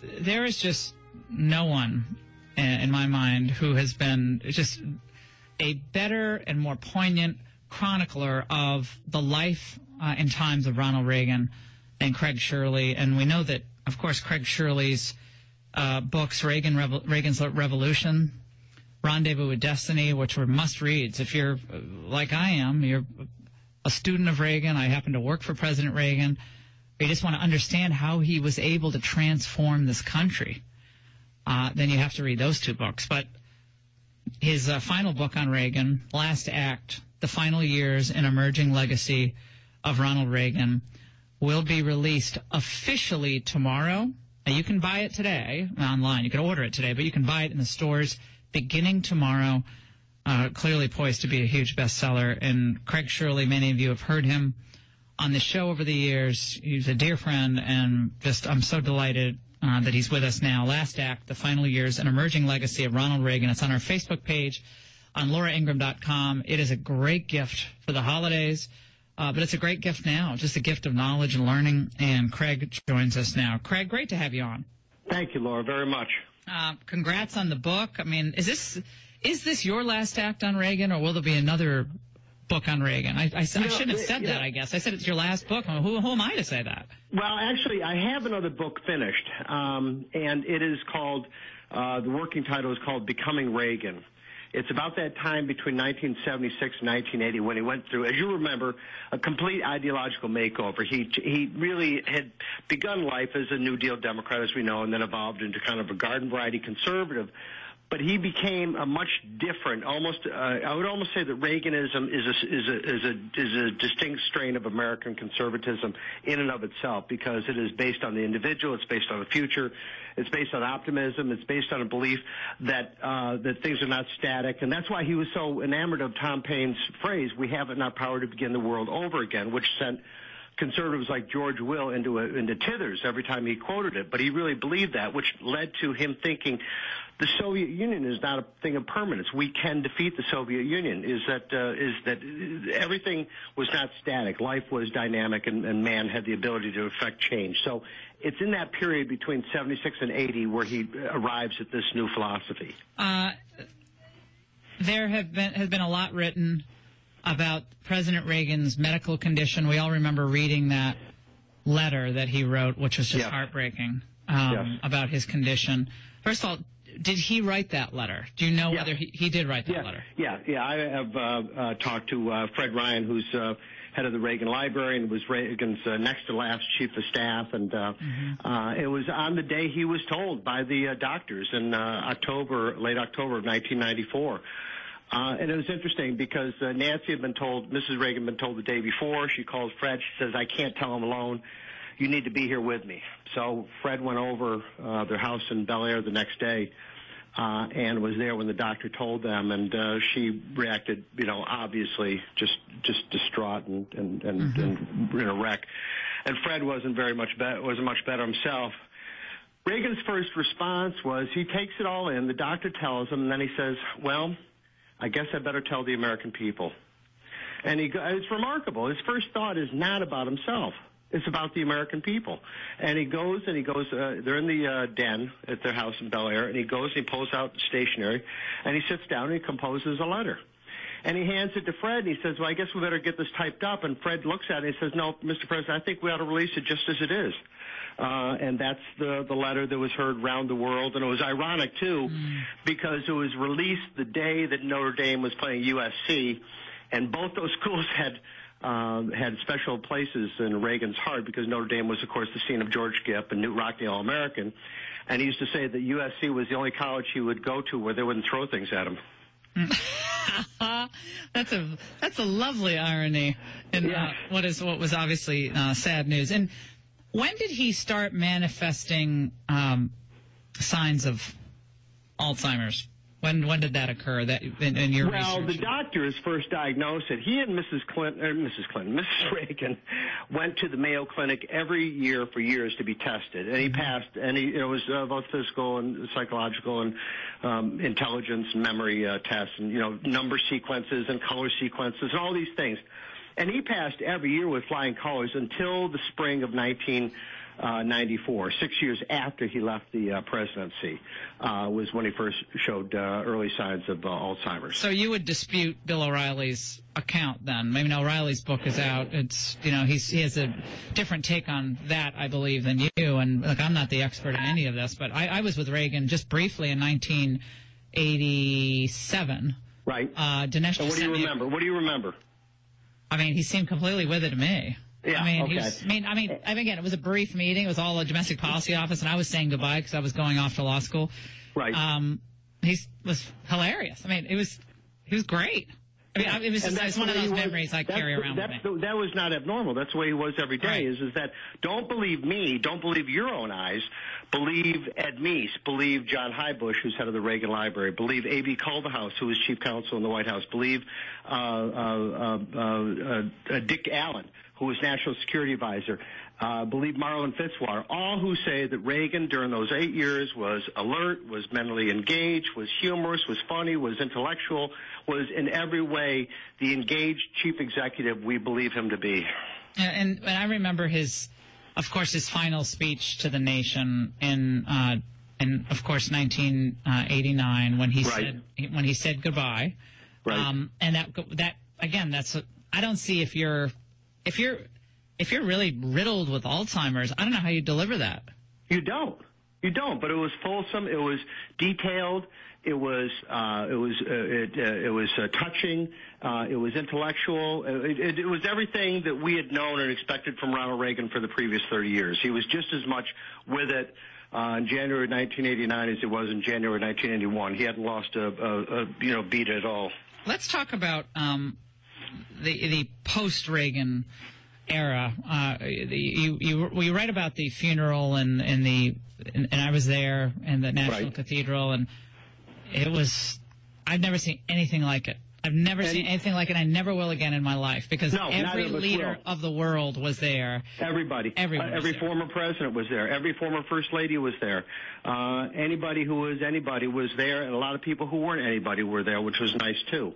there is just no one, in my mind, who has been just a better and more poignant chronicler of the life and times of Ronald Reagan than Craig Shirley. And we know that, of course, Craig Shirley's books, Reagan's Revolution, Rendezvous with Destiny, which were must-reads. If you're like I am, you're a student of Reagan, I happen to work for President Reagan, or you just want to understand how he was able to transform this country, then you have to read those two books. But his final book on Reagan, Last Act, The Final Years and Emerging Legacy of Ronald Reagan, will be released officially tomorrow. Now, you can buy it today online. You can order it today, but you can buy it in the stores beginning tomorrow. Clearly poised to be a huge bestseller. And Craig Shirley, many of you have heard him on the show over the years. He's a dear friend, and just I'm so delighted that he's with us now. Last Act, The Final Years, An Emerging Legacy of Ronald Reagan. It's on our Facebook page on lauraingraham.com. It is a great gift for the holidays, but it's a great gift now, just a gift of knowledge and learning. And Craig joins us now. Craig, great to have you on. Thank you, Laura, very much. Congrats on the book. I mean, is this your last act on Reagan, or will there be another book on Reagan? I shouldn't have said that, I guess. I said it's your last book. Who am I to say that? Well, actually, I have another book finished, and it is called, the working title is called Becoming Reagan. It's about that time between 1976 and 1980 when he went through, as you remember, a complete ideological makeover. He really had begun life as a New Deal Democrat, as we know, and then evolved into kind of a garden variety conservative. But he became a much different, almost, I would almost say that Reaganism is a distinct strain of American conservatism in and of itself, because it is based on the individual, it's based on the future, it's based on optimism, it's based on a belief that things are not static. And that's why he was so enamored of Tom Paine's phrase, "We have it in our power to begin the world over again," which sent conservatives like George Will into tithers every time he quoted it. But he really believed that, which led to him thinking the Soviet Union is not a thing of permanence. We can defeat the Soviet Union. Is that everything was not static. Life was dynamic, and man had the ability to affect change. So it's in that period between 76 and 80 where he arrives at this new philosophy. There has been a lot written about President Reagan's medical condition. We all remember reading that letter that he wrote, which was just heartbreaking, about his condition. First of all, did he write that letter? Do you know whether he did write that letter? Yeah. I have talked to Fred Ryan, who's head of the Reagan Library and was Reagan's next to last chief of staff. And it was on the day he was told by the doctors in late October of 1994. And it was interesting because Nancy had been told, Mrs. Reagan had been told the day before. She called Fred. She says, "I can't tell him alone. You need to be here with me." So Fred went over their house in Bel Air the next day and was there when the doctor told them. And she reacted, obviously just distraught and in a wreck. And Fred wasn't much better himself. Reagan's first response was he takes it all in. The doctor tells him, and then he says, "Well, I guess I better tell the American people." And it's remarkable. His first thought is not about himself. It's about the American people. And he goes, they're in the den at their house in Bel Air, and he goes and he pulls out the stationery, and he sits down and he composes a letter. And he hands it to Fred, and he says, "Well, I guess we better get this typed up." And Fred looks at it and he says, "No, Mr. President, I think we ought to release it just as it is." And that's the letter that was heard round the world. And it was ironic, too, because it was released the day that Notre Dame was playing USC, and both those schools had special places in Reagan's heart because Notre Dame was, of course, the scene of George Gipp and Knute Rockne All-American. And he used to say that USC was the only college he would go to where they wouldn't throw things at him. That's a lovely irony in what was obviously sad news. And when did he start manifesting signs of Alzheimer's? When did that occur? In your research? Well, the doctors first diagnosed it. He and Mrs. Reagan went to the Mayo Clinic every year for years to be tested, and he passed. And it was both physical and psychological and intelligence and memory tests, and number sequences and color sequences and all these things. And he passed every year with flying colors until the spring of 19 94. 6 years after he left the presidency was when he first showed early signs of Alzheimer's. So you would dispute Bill O'Reilly's account then? I mean, O'Reilly's book is out. It's, he has a different take on that, I believe, than you. And look, I'm not the expert in any of this, but I was with Reagan just briefly in 1987. Right. Dinesh. So what do you remember? What do you remember? I mean, he seemed completely with it to me. Yeah, I mean, okay. Again, it was a brief meeting. It was all a domestic policy office, and I was saying goodbye because I was going off to law school. Right. He was hilarious. I mean, he was great. I mean, it was just one of those memories I carry around with me. That was not abnormal. That's the way he was every day. Right. Is that don't believe me, don't believe your own eyes. Believe Ed Meese, believe John Hybush, who's head of the Reagan Library, believe A.B. Culverhouse, who was chief counsel in the White House, believe Dick Allen, who was national security advisor, believe Marlon Fitzwater, all who say that Reagan during those 8 years was alert, was mentally engaged, was humorous, was funny, was intellectual, was in every way the engaged chief executive we believe him to be. And I remember his final speech to the nation in of course 1989 when he said goodbye. Right. And that again, I don't see if you're really riddled with Alzheimer's, I don't know how you deliver that. You don't, but it was fulsome, it was detailed, it was touching, it was intellectual, it was everything that we had known and expected from Ronald Reagan for the previous 30 years. He was just as much with it in January 1989 as he was in January 1981. He hadn't lost a beat at all. Let's talk about the post-Reagan era. You write about the funeral and I was there in the National Cathedral, and I've never seen anything like it. I've never seen anything like it. I never will again in my life, because every leader of the world was there. Everybody. Every former president was there. Every former first lady was there. Anybody who was anybody was there, and a lot of people who weren't anybody were there, which was nice too.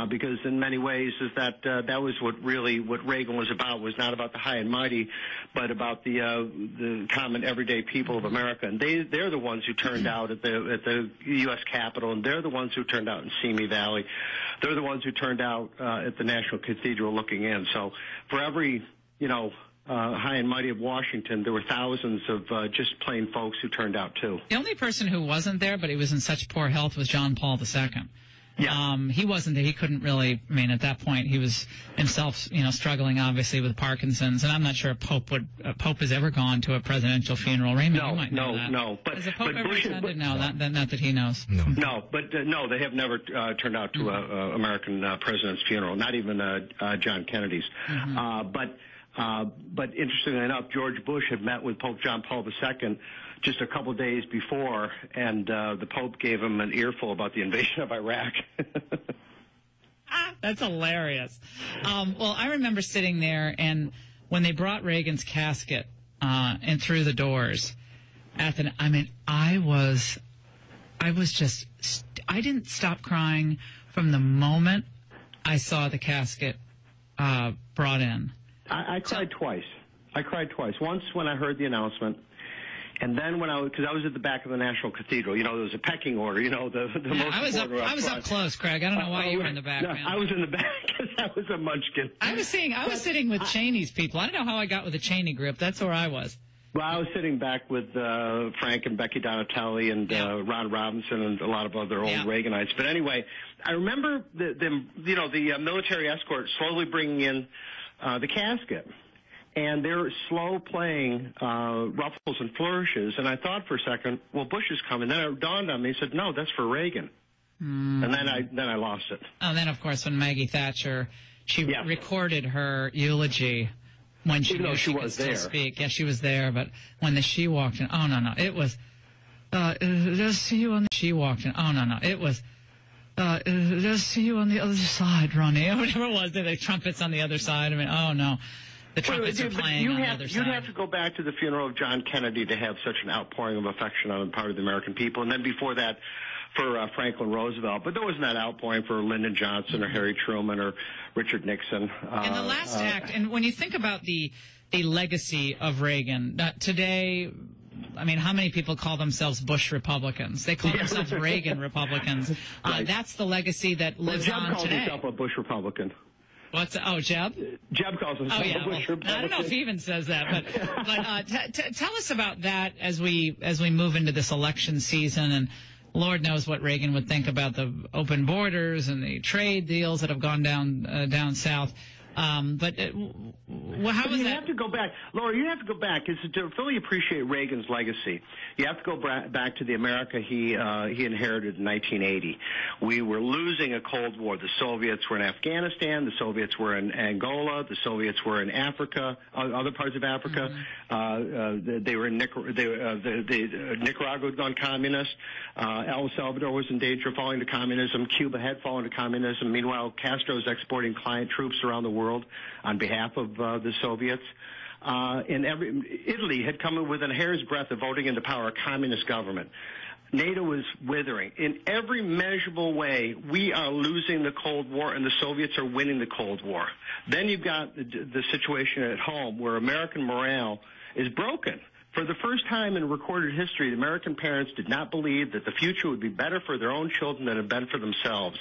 Because in many ways that was what Reagan was about. Was not about the high and mighty, but about the common everyday people of America. And they're the ones who turned out at the U.S. Capitol, and they're the ones who turned out in Simi Valley. They're the ones who turned out at the National Cathedral looking in. So for every high and mighty of Washington, there were thousands of just plain folks who turned out too. The only person who wasn't there, but he was in such poor health, was John Paul II. Yeah. He wasn't there. He couldn't really, at that point he was himself, struggling obviously with Parkinson's, and I'm not sure a Pope has ever gone to a presidential funeral. Raymond, you might know that. No. But has a Pope ever Bush attended? No, not that he knows. No, they have never turned out to a American president's funeral, not even John Kennedy's. Mm-hmm. But interestingly enough, George Bush had met with Pope John Paul II just a couple days before, and the Pope gave him an earful about the invasion of Iraq. That's hilarious. Well, I remember sitting there, and when they brought Reagan's casket and through the doors, I didn't stop crying from the moment I saw the casket brought in. I cried twice. Once when I heard the announcement, and then because I was at the back of the National Cathedral. There was a pecking order. I was up close, Craig. I don't know why you were in the back. Man. I was in the back because I was a munchkin. I was sitting with Cheney's people. I don't know how I got with the Cheney group. That's where I was. Well, I was sitting back with Frank and Becky Donatelli and Ron Robinson and a lot of other old Reaganites. But anyway, I remember the military escort slowly bringing in the casket. And they're slow playing ruffles and flourishes. And I thought for a second, well, Bush is coming. Then it dawned on me. He said, no, that's for Reagan. And then I lost it. And then, of course, when Maggie Thatcher, she recorded her eulogy when she knew she could still speak. Yeah, she was there. But when she walked in, it was, just see you on the, she walked in. It was, just see you on the other side, Ronnie. Whatever it was, the trumpets on the other side. The trumpets are playing on the other side. You'd have to go back to the funeral of John Kennedy to have such an outpouring of affection on the part of the American people. And then before that, for Franklin Roosevelt. But there wasn't that outpouring for Lyndon Johnson or Harry Truman or Richard Nixon. In the last act, and when you think about the a legacy of Reagan. Today, I mean, how many people call themselves Bush Republicans? They call themselves Reagan Republicans. Right. That's the legacy that lives on today. Jeb calls himself a Bush Republican. Jeb? Jeb calls himself a Bush Republican. I don't know if he even says that, but tell us about that as we move into this election season. And Lord knows what Reagan would think about the open borders and the trade deals that have gone down south. How was that? You have to go back, Laura. You have to go back to fully appreciate Reagan's legacy. You have to go back to the America he inherited in 1980. We were losing a Cold War. The Soviets were in Afghanistan. The Soviets were in Angola. The Soviets were in Africa, other parts of Africa. Mm-hmm. They were in Nicaragua had gone communist. El Salvador was in danger of falling to communism. Cuba had fallen to communism. Meanwhile, Castro was exporting client troops around the world on behalf of the Soviets. Italy had come in within a hair's breadth of voting into power a communist government. NATO was withering. In every measurable way, we are losing the Cold War, and the Soviets are winning the Cold War. Then you've got the situation at home where American morale is broken. For the first time in recorded history, the American parents did not believe that the future would be better for their own children than it had been for themselves.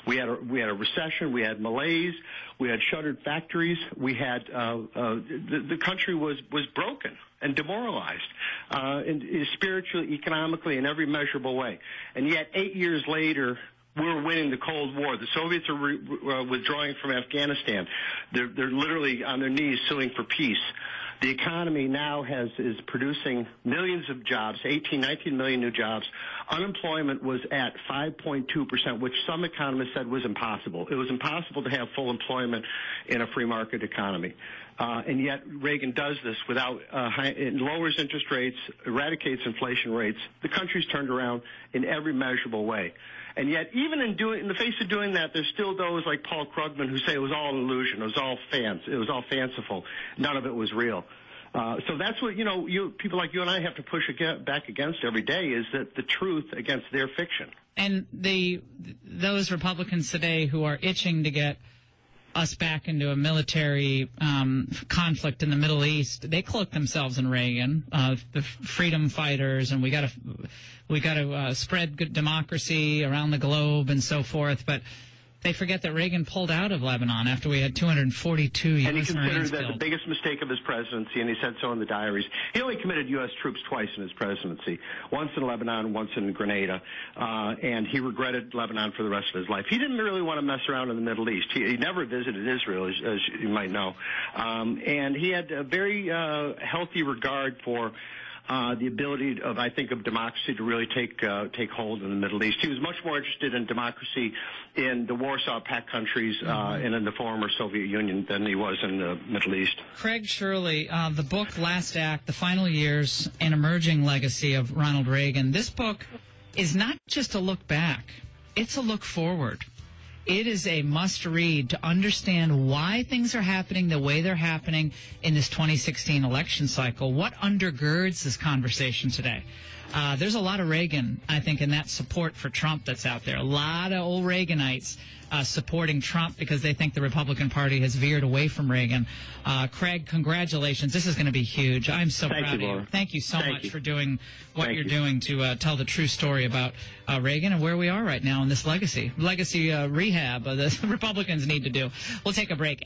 We had a recession. We had malaise. We had shuttered factories. We had the country was broken and demoralized, spiritually, economically, in every measurable way. And yet, 8 years later, we're winning the Cold War. The Soviets are withdrawing from Afghanistan. They're literally on their knees suing for peace. The economy now is producing millions of jobs, 19 million new jobs. Unemployment was at 5.2%, which some economists said was impossible. It was impossible to have full employment in a free market economy. And yet Reagan does this without it lowers interest rates, eradicates inflation rates. The country's turned around in every measurable way. And yet, even in the face of doing that, there's still those like Paul Krugman who say it was all an illusion, it was all fanciful, none of it was real. So that's what people like you and I have to push back against every day, is that the truth against their fiction. And those Republicans today who are itching to get us back into a military conflict in the Middle East, they cloak themselves in Reagan, the freedom fighters, and we got to spread good democracy around the globe and so forth. But they forget that Reagan pulled out of Lebanon after we had 242 U.S. Marines killed. And he considered that the biggest mistake of his presidency, and he said so in the diaries. He only committed U.S. troops twice in his presidency, once in Lebanon, once in Grenada, and he regretted Lebanon for the rest of his life. He didn't really want to mess around in the Middle East. He never visited Israel, as you might know, and he had a very healthy regard for the ability of democracy to really take hold in the Middle East. He was much more interested in democracy in the Warsaw Pact countries and in the former Soviet Union than he was in the Middle East. Craig Shirley, the book Last Act, The Final Years and Emerging Legacy of Ronald Reagan. This book is not just a look back, it's a look forward. It is a must-read to understand why things are happening the way they're happening in this 2016 election cycle. What undergirds this conversation today? There's a lot of Reagan, I think, in that support for Trump that's out there. A lot of old Reaganites supporting Trump because they think the Republican Party has veered away from Reagan. Craig, congratulations. This is going to be huge. I'm so proud of you. Thank you so much for doing what you're doing to tell the true story about Reagan and where we are right now in this legacy rehab the Republicans need to do. We'll take a break.